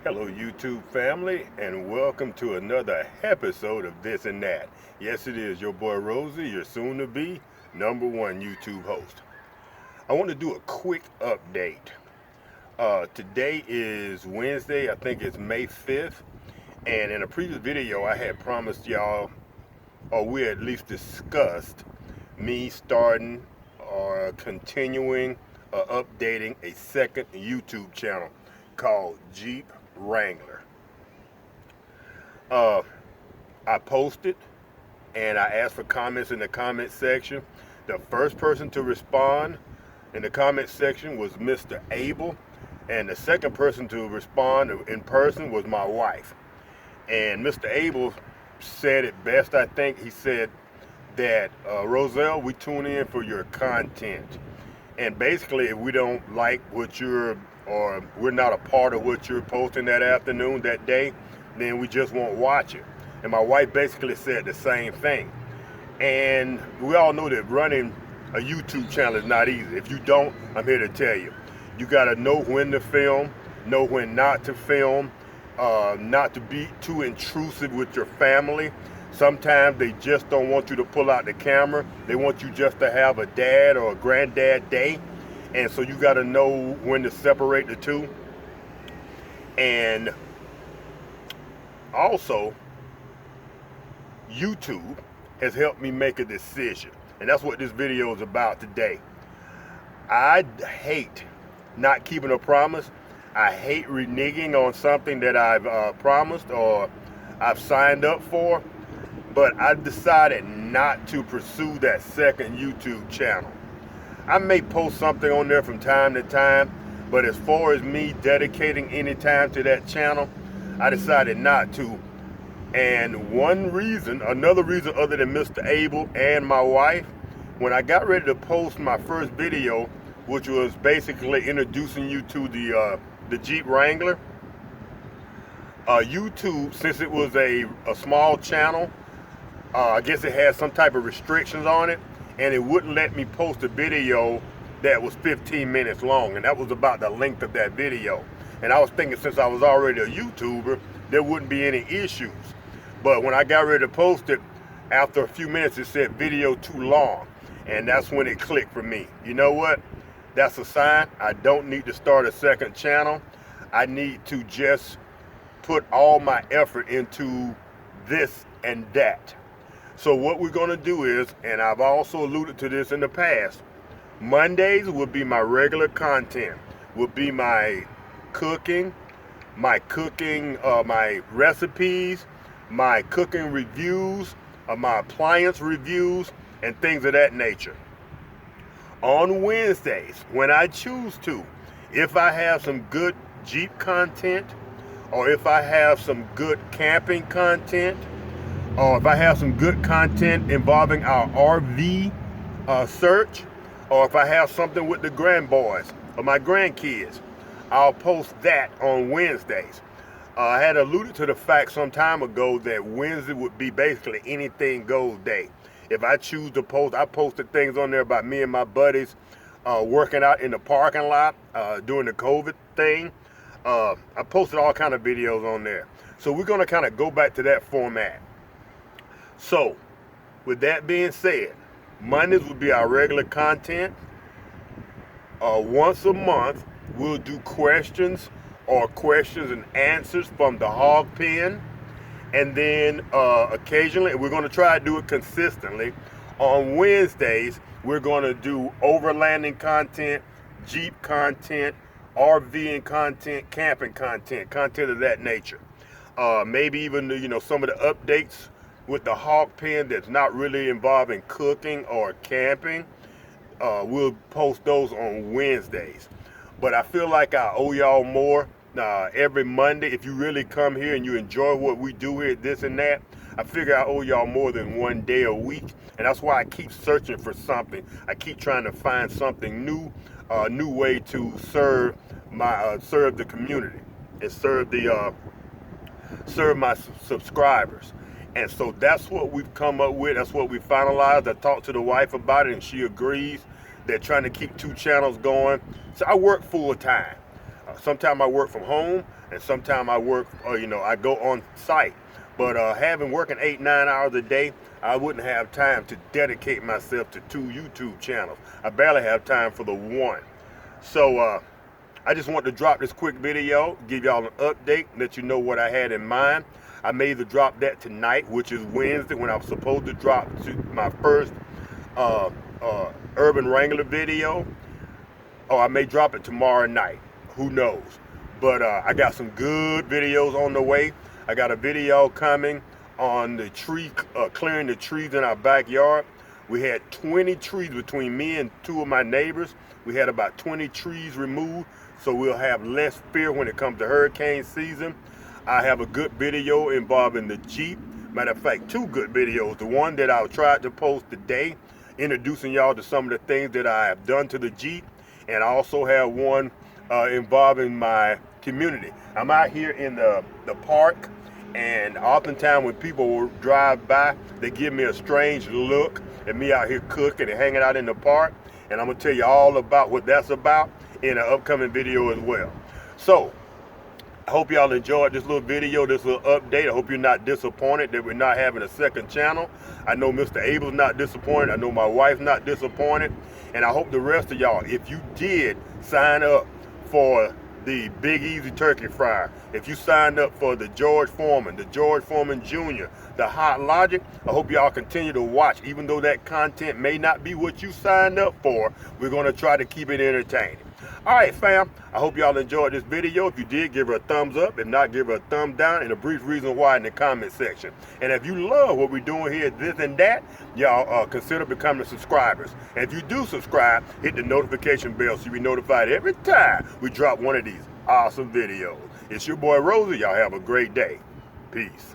Hello YouTube family, and welcome to another episode of This and That. Yes, it is your boy Rosel, your soon to be #1 YouTube host. I want to do a quick update. Today is Wednesday, I think it's May 5th, and in a previous video I had promised y'all, or we at least discussed, me starting or continuing or updating a second YouTube channel called Jeep Wrangler. I posted and I asked for comments in the comment section. The first person to respond in the comment section was Mr. Abel, and the second person to respond in person was my wife. And Mr. Abel said it best, I think. He said that, Rosel, we tune in for your content. And basically, if we don't like what or we're not a part of what you're posting that afternoon, that day, then we just won't watch it. And my wife basically said the same thing. And we all know that running a YouTube channel is not easy. If you don't, I'm here to tell you. You gotta know when to film, know when not to film, not to be too intrusive with your family. Sometimes they just don't want you to pull out the camera. They want you just to have a dad or a granddad day. And so you got to know when to separate the two. And also, YouTube has helped me make a decision. And that's what this video is about today. I hate not keeping a promise. I hate reneging on something that I've promised or I've signed up for. But I decided not to pursue that second YouTube channel. I may post something on there from time to time, but as far as me dedicating any time to that channel, I decided not to. And another reason other than Mr. Abel and my wife, when I got ready to post my first video, which was basically introducing you to the Jeep Wrangler, YouTube, since it was a small channel, I guess it had some type of restrictions on it, and it wouldn't let me post a video that was 15 minutes long, and that was about the length of that video. And I was thinking, since I was already a YouTuber, there wouldn't be any issues. But when I got ready to post it, after a few minutes it said video too long, and that's when it clicked for me. You know what? That's a sign I don't need to start a second channel. I need to just put all my effort into this and that. So what we're going to do is, and I've also alluded to this in the past, Mondays will be my regular content, will be my cooking, my recipes, my cooking reviews, my appliance reviews, and things of that nature. On Wednesdays, when I choose to, if I have some good Jeep content, or if I have some good camping content, or if I have some good content involving our RV search, or if I have something with the grandboys or my grandkids, I'll post that on Wednesdays. I had alluded to the fact some time ago that Wednesday would be basically anything goes day. If I choose to post, I posted things on there about me and my buddies working out in the parking lot during the COVID thing. I posted all kind of videos on there. So we're going to kind of go back to that format. So, with that being said, Mondays will be our regular content. Once a month, we'll do questions and answers from the hog pen. And then occasionally, we're going to try to do it consistently. On Wednesdays, we're going to do overlanding content, Jeep content, RVing content, camping content of that nature. Maybe even some of the updates with the hog pen that's not really involving cooking or camping. We'll post those on Wednesdays. But I feel like I owe y'all more every Monday. If you really come here and you enjoy what we do here at This and That, I figure I owe y'all more than one day a week. And that's why I keep searching for something. I keep trying to find something new, a new way to serve the community and serve my subscribers. And so that's what we've come up with. That's what we finalized. I talked to the wife about it, and she agrees. They're trying to keep 2 channels going. So I work full time. Sometimes I work from home, and sometimes I work, I go on site. But having working 8-9 hours a day, I wouldn't have time to dedicate myself to 2 YouTube channels. I barely have time for the one. So I just want to drop this quick video, give y'all an update, let you know what I had in mind. I may either drop that tonight, which is Wednesday, when I was supposed to drop my first Urban Wrangler video, or I may drop it tomorrow night. Who knows? But I got some good videos on the way. I got a video coming on the tree, clearing the trees in our backyard. We had 20 trees between me and 2 of my neighbors. We had about 20 trees removed, so we'll have less fear when it comes to hurricane season. I have a good video involving the Jeep. Matter of fact, 2 good videos. The one that I tried to post today, introducing y'all to some of the things that I have done to the Jeep. And I also have one involving my community. I'm out here in the park, and oftentimes when people will drive by, they give me a strange look at me out here cooking and hanging out in the park. And I'm gonna tell you all about what that's about in an upcoming video as well. So I hope y'all enjoyed this little video, this little update. I hope you're not disappointed that we're not having a second channel. I know Mr. Abel's not disappointed. I know my wife's not disappointed. And I hope the rest of y'all, if you did sign up for the Big Easy Turkey Fryer, if you signed up for the George Foreman, the George Foreman Jr., the Hot Logic, I hope y'all continue to watch. Even though that content may not be what you signed up for, we're going to try to keep it entertaining. All right, fam, I hope y'all enjoyed this video. If you did, give her a thumbs up. If not, give her a thumb down, and a brief reason why in the comment section. And if you love what we're doing here at This and That, y'all consider becoming subscribers. And if you do subscribe, hit the notification bell so you'll be notified every time we drop one of these awesome videos. It's your boy Rosel. Y'all have a great day. Peace.